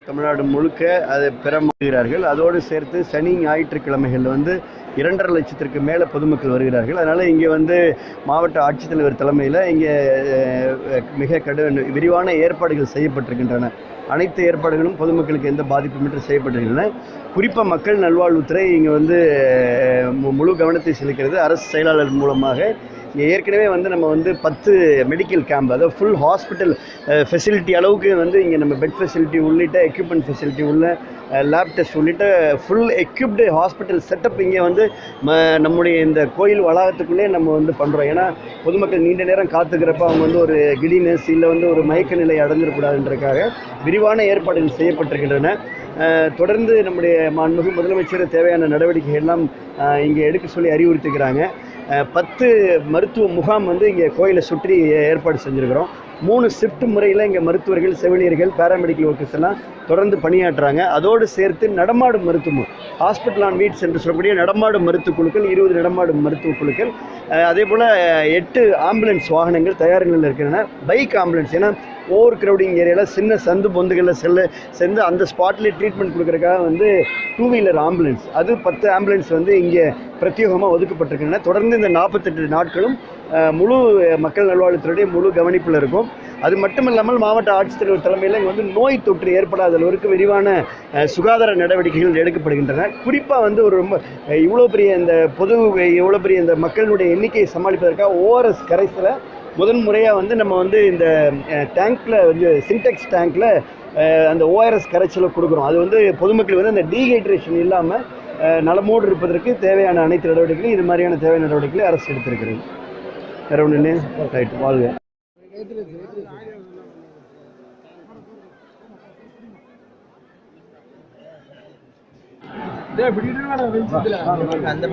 தமிழ்நாடு முழுக்க அதை பெறமாகிறார்கள். அதோடு சேர்த்து சனி ஞாயிற்றுக்கிழமைகள் 2.5 லட்சத்திற்கு மேலே பொதுமக்கள் வருகிறார்கள். அதனால் இங்கே மாவட்ட ஆட்சித்தலைவர் தலைமையில் இங்கே மிக விரிவான ஏற்பாடுகள் செய்யப்பட்டிருக்கின்றன. அனைத்து ஏற்பாடுகளும் பொதுமக்களுக்கு எந்த பாதிப்புமின்றி செய்யப்பட்டிருக்கின்றன. குறிப்பாக மக்கள் நல்வாழ்வுத்துறை இங்கே முழு கவனத்தை செலுத்துகிறது. அரசு செயலாளர் மூலமாக ஏற்கனவே நம்ம 10 மெடிக்கல் கேம்ப், அதாவது ஃபுல் ஹாஸ்பிட்டல் ஃபெசிலிட்டி அளவுக்கு இங்கே நம்ம பெட் ஃபெசிலிட்டி உள்ளிட்ட எக்யூப்மெண்ட் ஃபெசிலிட்டி உள்ள லேப் டெஸ்ட் உள்ளிட்ட ஃபுல் எக்யூப்டு ஹாஸ்பிட்டல் செட்டப் இங்கே நம்முடைய இந்த கோயில் வளாகத்துக்குள்ளே நம்ம பண்ணுறோம். ஏன்னா பொதுமக்கள் நீண்ட நேரம் காத்துக்கிறப்ப அவங்க ஒரு கிடினஸ் இல்லை ஒரு மயக்க நிலை அடைஞ்சிடக்கூடாதுன்றதுக்காக விரிவான ஏற்பாடுகள் செய்யப்பட்டிருக்கின்றன. தொடர்ந்து நம்முடைய மாண்புமிகு முதலமைச்சர் தேவையான நடவடிக்கைகள் எல்லாம் இங்கே எடுக்க சொல்லி அறிவுறுத்திக்கிறாங்க. 10 மருத்துவ முகாம் இங்கே கோயிலை சுற்றி ஏற்பாடு செஞ்சுருக்கிறோம். 3 ஷிஃப்ட் முறையில் இங்கே மருத்துவர்கள், செவிலியர்கள், பேராமெடிக்கல் ஒர்க்கர்ஸ் எல்லாம் தொடர்ந்து பணியாற்றுறாங்க. அதோடு சேர்த்து நடமாடும் மருத்துவம், ஹாஸ்பிட்டல் ஆன் வீட்ஸ் என்று சொல்லக்கூடிய நடமாடும் மருத்துவக் குழுக்கள், 20 நடமாடும் மருத்துவக் குழுக்கள், அதே போல் 8 ஆம்புலன்ஸ் வாகனங்கள் தயார் நிலையில் இருக்கின்றன. பைக் ஆம்புலன்ஸ், ஏன்னா ஓவர் க்ரௌடிங் ஏரியாவில் சின்ன சந்து பொந்துகளில் சேர்ந்து அந்த ஸ்பாட்லேயே ட்ரீட்மெண்ட் கொடுக்குறதுக்காக 2 வீலர் ஆம்புலன்ஸ், அது 10 ஆம்புலன்ஸ் இங்கே பிரத்யேகமாக ஒதுக்கப்பட்டிருக்கின்றன. தொடர்ந்து இந்த 48 நாட்களும் முழு மக்கள் நல்வாழ்வுத்துறையுடைய முழு கவனிப்பில் இருக்கும். அது மட்டும் இல்லாமல் மாவட்ட ஆட்சித்தலைவர் தலைமையில் இங்கே நோய் தொற்று ஏற்படாத அளவிற்கு விரிவான சுகாதார நடவடிக்கைகள் எடுக்கப்படுகின்றன. குறிப்பாக ஒரு ரொம்ப இவ்வளோ பெரிய இந்த மக்களுடைய எண்ணிக்கையை சமாளிப்பதற்காக ஓஆர்எஸ் கரைசலை முதன் முறையாக நம்ம இந்த டேங்க்கில் சின்டெக்ஸ் டேங்க்கில் அந்த ஓஆர்எஸ் கரைச்சலை கொடுக்குறோம். அது பொதுமக்கள் அந்த டீஹைட்ரேஷன் இல்லாமல் நலமோடு இருப்பதற்கு தேவையான அனைத்து நடவடிக்கைகளும் இது மாதிரியான தேவையான நடவடிக்கைகளை அரசு எடுத்திருக்கிறது. வேற ஒன்று இல்லை. ரைட், வாழ்க. அந்த